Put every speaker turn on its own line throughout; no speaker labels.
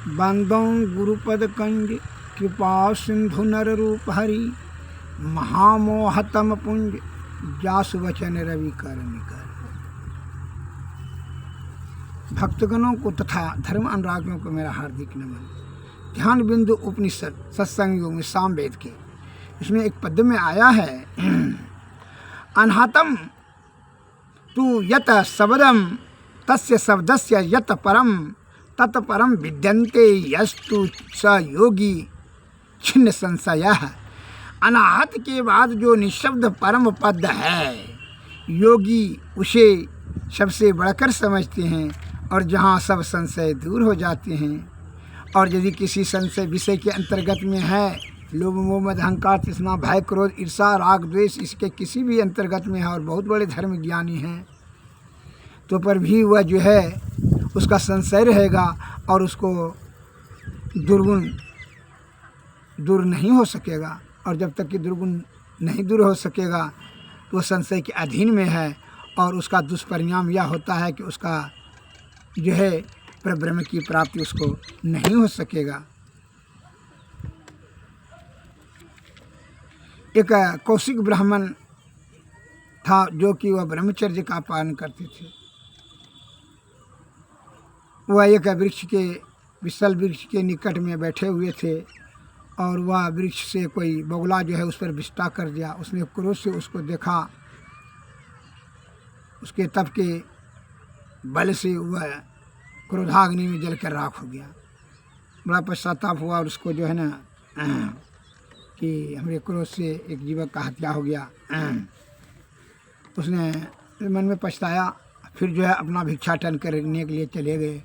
बंदों गुरुपद कंज कृपा सिंधु नर रूप हरि महामोहतम पुंज जासु वचन रवि कर निकर। भक्तगणों को तथा धर्म अनुरागियों को मेरा हार्दिक नमन। ध्यान बिंदु उपनिषद सत्संग योग में सामवेद के इसमें एक पद में आया है, अनहतम तू यत शब्दम तस्य शब्दस्य यत परम तत्परम विद्यन्ते यस्तु स योगी छिन्न संशयः। अनाहत के बाद जो निःशब्द परम पद है, योगी उसे सबसे बढ़कर समझते हैं और जहाँ सब संशय दूर हो जाते हैं। और यदि किसी संशय विषय के अंतर्गत में है, लोभ मोह मद अहंकार तृष्णा भय क्रोध ईर्षा राग द्वेष, इसके किसी भी अंतर्गत में है और बहुत बड़े धर्म ज्ञानी हैं, तो पर भी वह जो है उसका संशय रहेगा और उसको दुर्गुण दूर नहीं हो सकेगा। और जब तक कि दुर्गुण नहीं दूर हो सकेगा तो वह संशय के अधीन में है और उसका दुष्परिणाम यह होता है कि उसका जो है परब्रह्म की प्राप्ति उसको नहीं हो सकेगा। एक कौशिक ब्राह्मण था जो कि वह ब्रह्मचर्य का पालन करते थे। वह एक वृक्ष के विशाल वृक्ष के निकट में बैठे हुए थे और वह वृक्ष से कोई बगुला जो है उस पर विष्टा कर दिया। उसने क्रोध से उसको देखा, उसके तप के बल से वह क्रोधाग्नि में जल कर राख हो गया। बड़ा पश्चाताप हुआ और उसको जो है ना कि हमारे क्रोध से एक जीवक का हत्या हो गया। उसने मन में पछताया, फिर जो है अपना भिक्षाटन करने के लिए चले गए।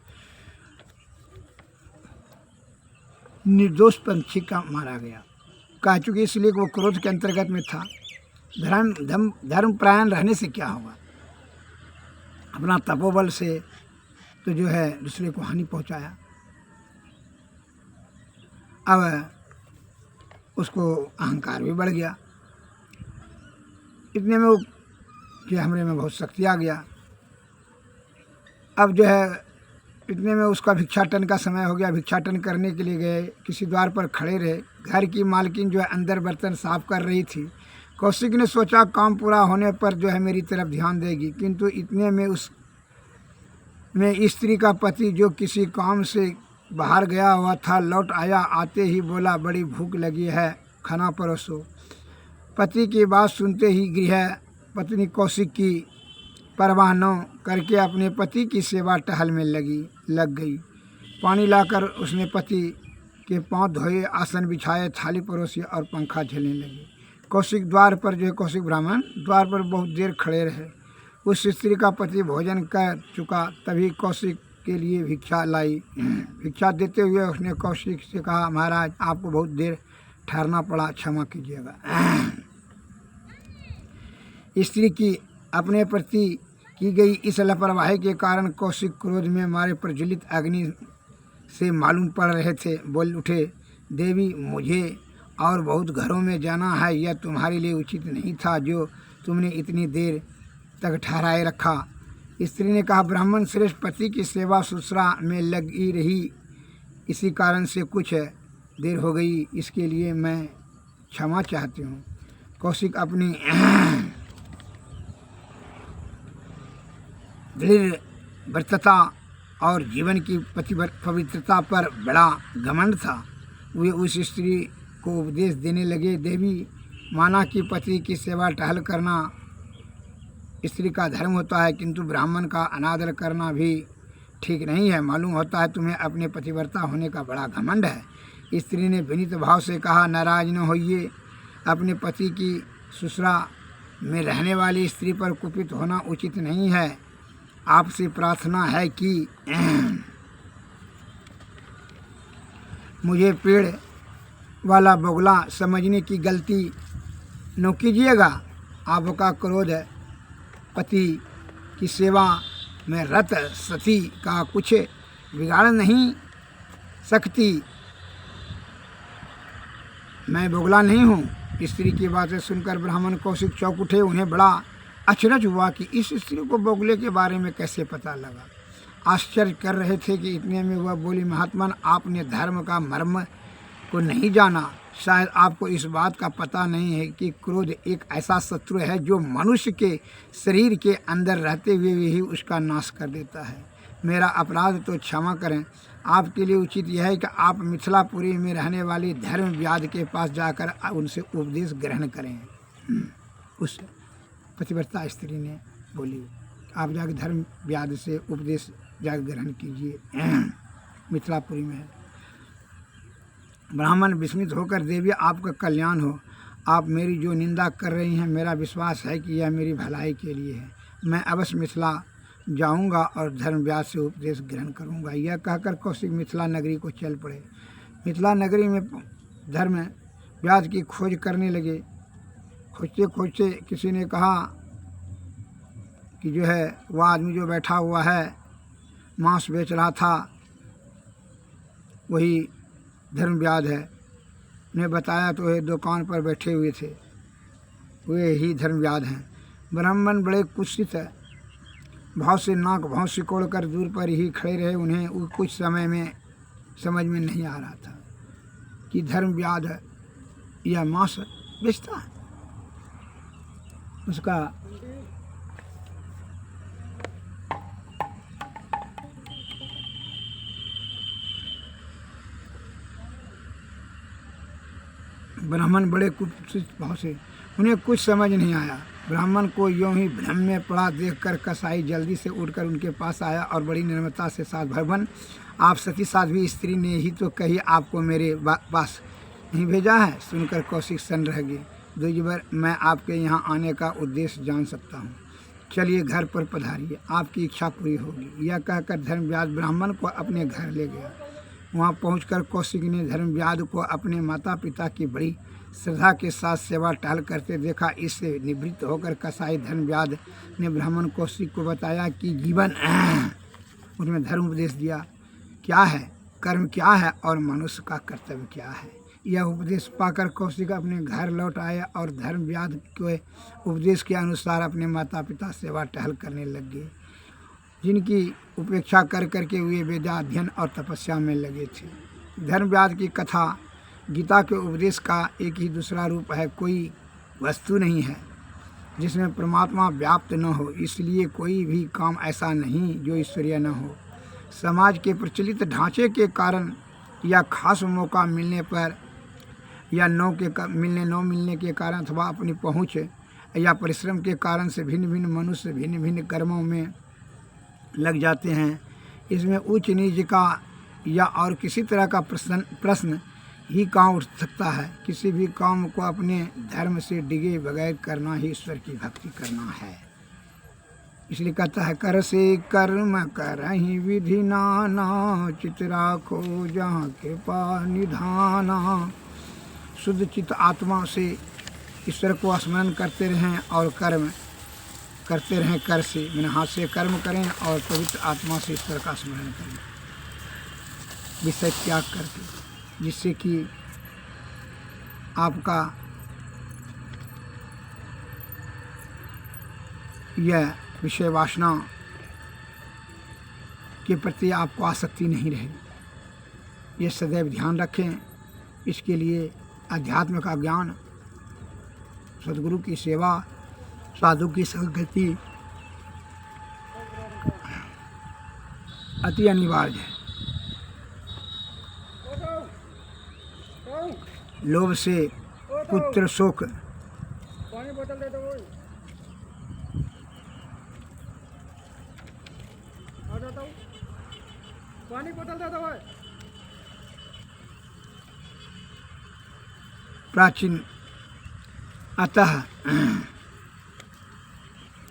निर्दोष पंछी का मारा गया, कह चुके इसलिए कि वो क्रोध के अंतर्गत में था। धर्मपरायण रहने से क्या होगा, अपना तपोबल से तो जो है दूसरे को हानि पहुंचाया। अब उसको अहंकार भी बढ़ गया, इतने में वो कि हमरे में बहुत शक्ति आ गया। अब जो है इतने में उसका भिक्षाटन का समय हो गया। भिक्षाटन करने के लिए गए, किसी द्वार पर खड़े रहे। घर की मालकिन जो है अंदर बर्तन साफ कर रही थी। कौशिक ने सोचा काम पूरा होने पर जो है मेरी तरफ ध्यान देगी, किंतु इतने में उस में स्त्री का पति जो किसी काम से बाहर गया हुआ था लौट आया। आते ही बोला, बड़ी भूख लगी है, खाना परोसो। पति की बात सुनते ही गृह पत्नी कौशिक की परवाह न करके अपने पति की सेवा टहल में लग गई। पानी लाकर उसने पति के पांव धोए, आसन बिछाए, थाली परोसी और पंखा झेलने लगी। कौशिक द्वार पर जो है कौशिक ब्राह्मण द्वार पर बहुत देर खड़े रहे। उस स्त्री का पति भोजन कर चुका, तभी कौशिक के लिए भिक्षा लाई। भिक्षा देते हुए उसने कौशिक से कहा, महाराज आपको बहुत देर ठहरना पड़ा, क्षमा कीजिएगा। स्त्री की अपने प्रति की गई इस लापरवाही के कारण कौशिक क्रोध में मारे प्रज्वलित अग्नि से मालूम पड़ रहे थे। बोल उठे, देवी मुझे और बहुत घरों में जाना है, यह तुम्हारे लिए उचित नहीं था जो तुमने इतनी देर तक ठहराए रखा। स्त्री ने कहा, ब्राह्मण श्रेष्ठ पति की सेवा शुश्रूषा में लगी रही, इसी कारण से कुछ देर हो गई, इसके लिए मैं क्षमा चाहती हूँ। कौशिक अपनी दृढ़ व्रतता और जीवन की पवित्रता पर बड़ा घमंड था। वे उस स्त्री को उपदेश देने लगे, देवी माना कि पति की सेवा टहल करना स्त्री का धर्म होता है, किंतु ब्राह्मण का अनादर करना भी ठीक नहीं है। मालूम होता है तुम्हें अपने पतिव्रता होने का बड़ा घमंड है। स्त्री ने विनीत भाव से कहा, नाराज न होइए, अपने पति की शुश्रूषा में रहने वाली स्त्री पर कुपित होना उचित नहीं है। आपसे प्रार्थना है कि मुझे पेड़ वाला बगुला समझने की गलती न कीजिएगा। आपका क्रोध पति की सेवा में रत सती का कुछ बिगाड़ नहीं सकती। मैं बगुला नहीं हूँ। स्त्री की बातें सुनकर ब्राह्मण कौशिक चौंक उठे। उन्हें बड़ा अचरज हुआ कि इस स्त्री को बगुले के बारे में कैसे पता लगा। आश्चर्य कर रहे थे कि इतने में वह बोली, महात्मन आपने धर्म का मर्म को नहीं जाना। शायद आपको इस बात का पता नहीं है कि क्रोध एक ऐसा शत्रु है जो मनुष्य के शरीर के अंदर रहते हुए ही उसका नाश कर देता है। मेरा अपराध तो क्षमा करें। आपके लिए उचित यह है कि आप मिथिलापुरी में रहने वाली धर्म व्याध के पास जाकर उनसे उपदेश ग्रहण करें। उस पतिव्रता स्त्री ने बोली, आप जाकर धर्म व्याध से उपदेश जाकर ग्रहण कीजिए, मिथिलापुरी में है। ब्राह्मण विस्मित होकर, देवी आपका कल्याण हो। आप मेरी जो निंदा कर रही हैं, मेरा विश्वास है कि यह मेरी भलाई के लिए है। मैं अवश्य मिथिला जाऊंगा और धर्म व्यास से उपदेश ग्रहण करूंगा। यह कहकर कौशिक मिथिला नगरी को चल पड़े। मिथिला नगरी में धर्म व्यास की खोज करने लगे। खोजते खोजते किसी ने कहा कि जो है वह आदमी जो बैठा हुआ है मांस बेच रहा था वही धर्म व्याध है। उन्हें बताया तो वे दुकान पर बैठे हुए थे, वे ही धर्म व्याध हैं। ब्राह्मण बड़े कुत्सित भाव से नाक भाव सिकोड़ कर दूर पर ही खड़े रहे। उन्हें कुछ समय में समझ में नहीं आ रहा था कि धर्म व्याध यह मांस बेचता है। उसका ब्राह्मण बड़े कुत्सित भाव से, उन्हें कुछ समझ नहीं आया। ब्राह्मण को यूं ही भ्रम में पड़ा देखकर कसाई जल्दी से उठकर उनके पास आया और बड़ी निर्ममता से साथ, भगवान आप सती साध्वी स्त्री ने ही तो कही आपको मेरे पास नहीं भेजा है। सुनकर कौशिक सन्न रह गए। द्विजवर, मैं आपके यहाँ आने का उद्देश्य जान सकता हूँ। चलिए घर पर पधारिए, आपकी इच्छा पूरी होगी। यह कहकर धर्मव्याध ब्राह्मण को अपने घर ले गया। वहाँ पहुंचकर कौशिक ने धर्मव्याध को अपने माता पिता की बड़ी श्रद्धा के साथ सेवा टहल करते देखा। इससे निवृत्त होकर कसाई धर्मव्याध ने ब्राह्मण कौशिक को बताया कि जीवन उसमें धर्म उपदेश दिया, क्या है कर्म, क्या है और मनुष्य का कर्तव्य क्या है। यह उपदेश पाकर कौशिक अपने घर लौट आए और धर्मव्याध के उपदेश के अनुसार अपने माता पिता सेवा टहल करने लग गए, जिनकी उपेक्षा कर करके वे वेदाध्ययन और तपस्या में लगे थे। धर्मव्याध की कथा गीता के उपदेश का एक ही दूसरा रूप है। कोई वस्तु नहीं है जिसमें परमात्मा व्याप्त न हो, इसलिए कोई भी काम ऐसा नहीं जो ईश्वरीय न हो। समाज के प्रचलित ढांचे के कारण या खास मौका मिलने पर या न मिलने के कारण अथवा अपनी पहुँच या परिश्रम के कारण से भिन्न भिन्न मनुष्य भिन्न भिन्न कर्मों में लग जाते हैं। इसमें ऊंच नीच का या और किसी तरह का प्रश्न ही कहाँ उठ सकता है। किसी भी काम को अपने धर्म से डिगे बगैर करना ही ईश्वर की भक्ति करना है। इसलिए कहता है, कर से कर्म करहि विधि नाना, चित राखो जहाँ कृपा निधाना। शुद्ध चित्त आत्मा से ईश्वर को स्मरण करते रहें और कर्म करते रहें। कर से मैंने हाथ से कर्म करें और पवित्र आत्मा से ईश्वर का स्मरण करें, विषय त्याग करके, जिससे कि आपका यह विषय वासना के प्रति आपको आसक्ति नहीं रहे। ये सदैव ध्यान रखें। इसके लिए अध्यात्म का ज्ञान, सद्गुरु की सेवा, साधु की संगति अति अनिवार्य है। लोभ से पुत्र शोक,
पानी बोतल दे दो। आ जाता हूँ, पानी बोतल दे दो।
प्राचीन अतः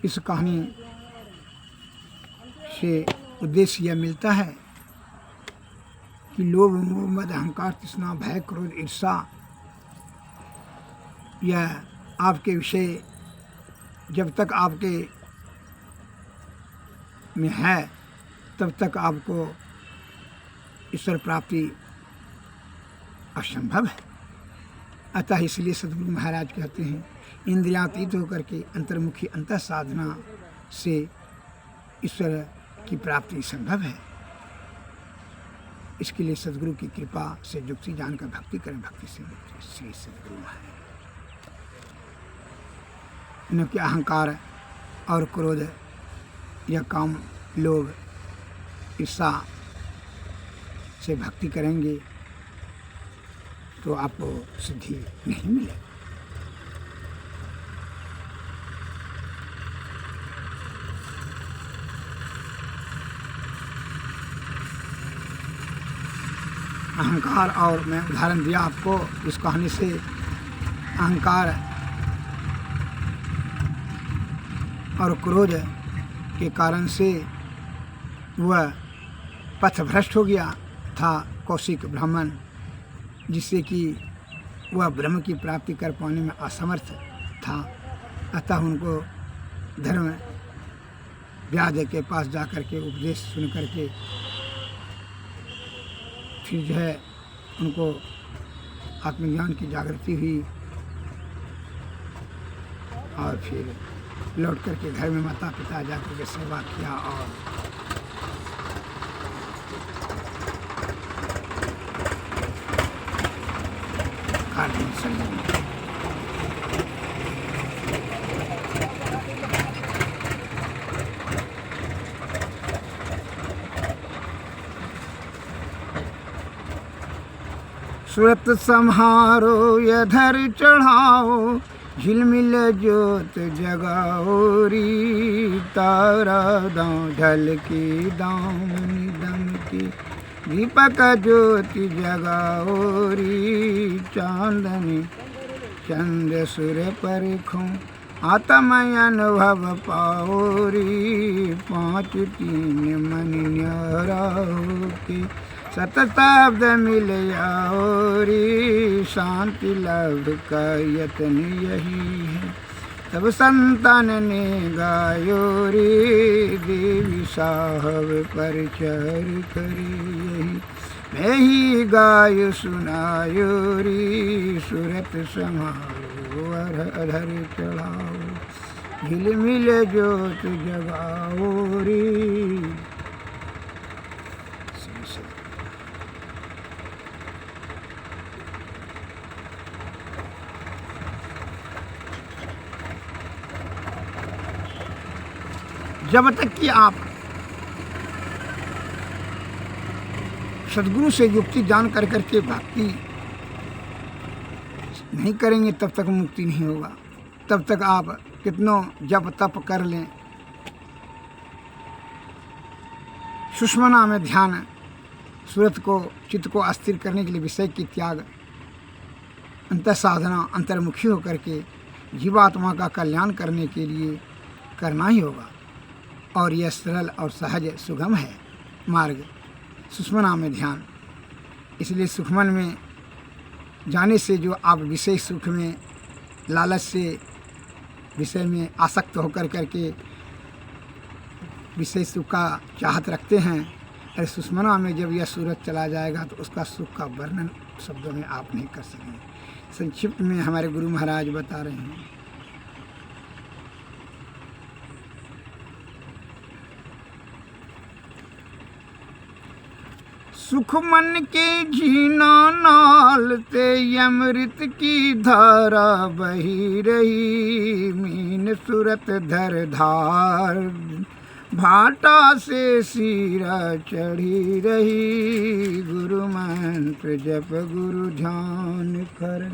इस कहानी से उद्देश्य यह मिलता है कि लोभ मोह मद अहंकार तृष्णा भय क्रोध ईर्षा यह आपके विषय जब तक आपके में है तब तक आपको ईश्वर प्राप्ति असंभव है। अतः इसलिए सद्गुरु महाराज कहते हैं, इंद्रियातीत होकर के अंतर्मुखी अंतः साधना से ईश्वर की प्राप्ति संभव है। इसके लिए सदगुरु की कृपा से युक्ति जानकर भक्ति करें, भक्ति से मुक्ति श्री सदगुरु है। इनके अहंकार और क्रोध या काम, लोभ, ईर्षा से भक्ति करेंगे तो आपको सिद्धि नहीं मिलेगी। अहंकार, और मैं उदाहरण दिया आपको इस कहानी से। अहंकार और क्रोध के कारण से वह पथभ्रष्ट हो गया था कौशिक ब्राह्मण, जिससे कि वह ब्रह्म की प्राप्ति कर पाने में असमर्थ था। अतः उनको धर्म व्याध के पास जाकर के उपदेश सुन करके फिर जो है उनको आत्मज्ञान की जागृति हुई और फिर लौट करके घर में माता पिता जाकर के सेवा किया और कार्य संलग्न। सूरत सम्हारो यधर चढ़ाओ, झिलमिल जोत जगाओ री, तारा दाँ ढल की दामनी दम की, दीपक ज्योति जगाओ री, चांदनी चंद सुर परखों, आत्म अनुभव पाओ री, पाँच तीन मन न्याराओ के, सतशब्द मिल आओ री, शांति लाभ का यत्न यही है, तब संतान ने गायो रे, देवी साहब पर चर करे यही, मैं ही गाय सुनायो री, सूरत समारो अधर चढ़ाओ, झिलमिल जोत जगाओ री। जब तक कि आप सदगुरु से युक्ति जान कर करके भक्ति नहीं करेंगे तब तक मुक्ति नहीं होगा। तब तक आप कितनों जप तप कर लें, सुषमना में ध्यान, सूरत को चित्त को अस्थिर करने के लिए विषय की त्याग, अंतर साधना, अंतर्मुखी होकर के जीवात्मा का कल्याण करने के लिए करना ही होगा। और यह सरल और सहज सुगम है मार्ग, सुषमना में ध्यान। इसलिए सुखमन में जाने से जो आप विषय सुख में लालच से विषय में आसक्त होकर करके विषय सुख का चाहत रखते हैं, अरे सुषमना में जब यह सूरत चला जाएगा तो उसका सुख का वर्णन शब्दों में आप नहीं कर सकेंगे। संक्षिप्त में हमारे गुरु महाराज बता रहे हैं, सुख मन के झीना नाल ते अमृत की धारा बही रही, मीन सूरत धर धार भाटा से सीरा चढ़ी रही, गुरु मंत्र जप गुरु ध्यान कर,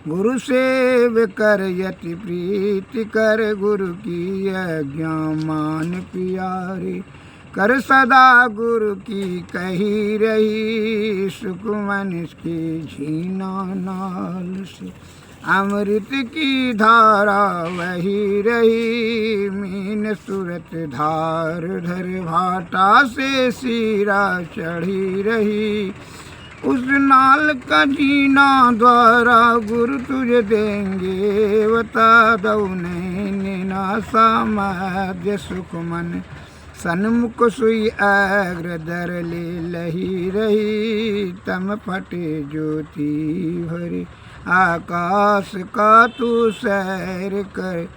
गुरु सेव कर यति प्रीति कर, गुरु की आज्ञा मान प्यारी कर, सदा गुरु की कही रही, सुख मन की झीना नाल से अमृत की धारा वही रही, मीन सूरत धार धर भाटा से सीरा चढ़ी रही, उस नाल का जीना द्वारा गुरु तुझे देंगे, बता दो नैना समाध्य सुख मन, सन्मुख सुई अग्र दर ले लही रही, तम फटे ज्योति भरी आकाश का तू सैर कर,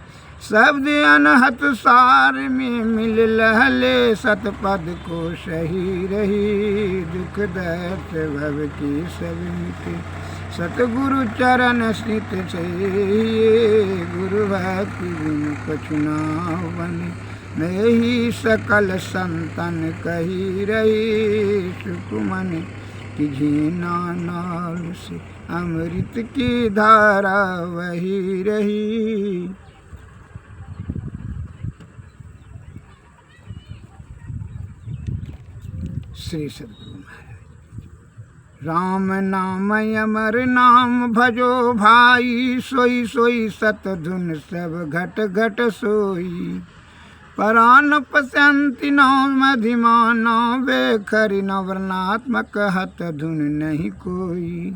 शब्द अनहत सार में मिल लहले सतपद को सही रही दुख दर्द भव की सब मिटे सतगुरु चरण स्थित से गुरु भक्ति बिन कछु ना बने मैं ही सकल संतन कही रही सुकुमन कि झीना नाल से अमृत की धारा वही रही। श्री सद्गुरु महाराज। राम नाम अमर नाम भजो भाई सोई सोई सत धुन सब घट घट सोई परान पसंति नाम अधिमाना बेखरि नवरणात्मक हत धुन नहीं कोई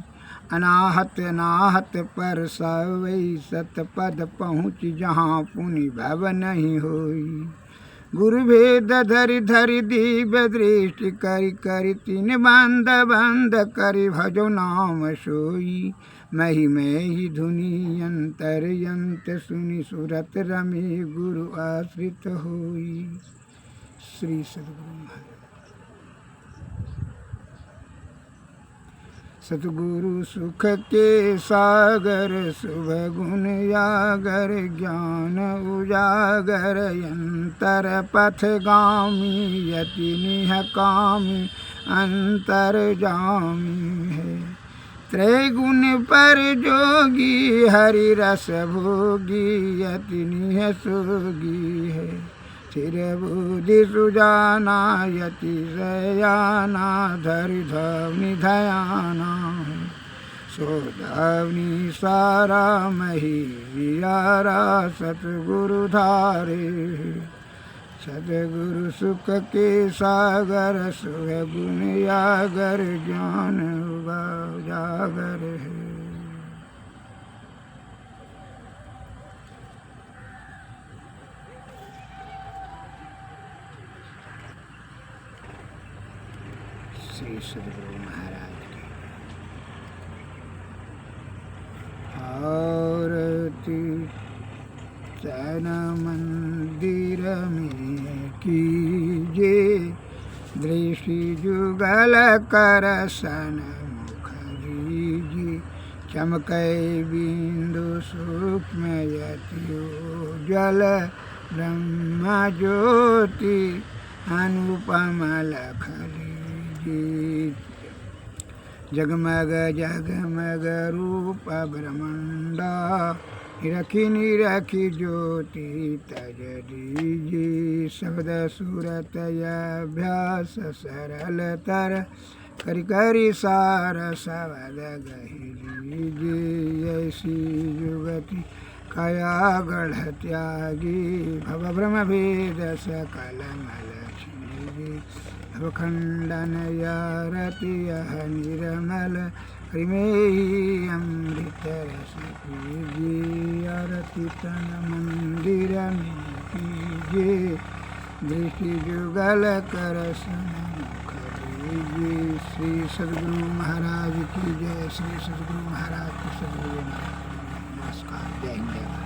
अनाहत अनाहत पर सवई सत पद पहुँच जहाँ पुनि भव नहीं होई गुरु भेद धरि धरि दिव्य दृष्टि करि करि तीन बंद बंद करि भजो नाम सोई मही मही धुनि अंतर यंत सुनि सुरत रमे गुरु आश्रित होई। श्री सद्गुरु महाराज। सतगुरु सुख के सागर शुभ गुण यागर ज्ञान उजागर यंतर पथगामी यति निहकामी अंतर जामी है त्रैगुण पर जोगी हरि रस भोगी यति निह सोगी है स्थिर बुद्धि सुजाना यति सयाना धरि धवनि धयाना सो धवनि सारा मही वियारा सतगुरु धारे सतगुरु सुख के सागर सुख गुण यागर ज्ञान उजागर है। श्री सद्गुरु महाराज की आरती चैन मंदिर में कीजे दृष्टि जुगल कर सन मुख दीजिए चमकै बिंदु सूक्ष्म यति जल ब्रह्म ज्योति अनुपम लख जगमग जगमग रूप ब्रह्मंडा निरखी निरखी ज्योति तज दीजिए शब्द सूरत अभ्यास सरल तर करि करि सार शब्द गही दीजिए ऐसी युगति कया गढ़ त्यागी भव ब्रह्म भेद सकल मल खंडन यारति यह निर्मल हरिमेहि अमृत रस कीजिए आरती तन मंदिर में कीजिए दृष्टि जुगल कर सन्मुख दीजिए। श्री सद्गुरु महाराज की जय। श्री सद्गुरु महाराज की सद्गुरु नमस्कार। जय हिंद।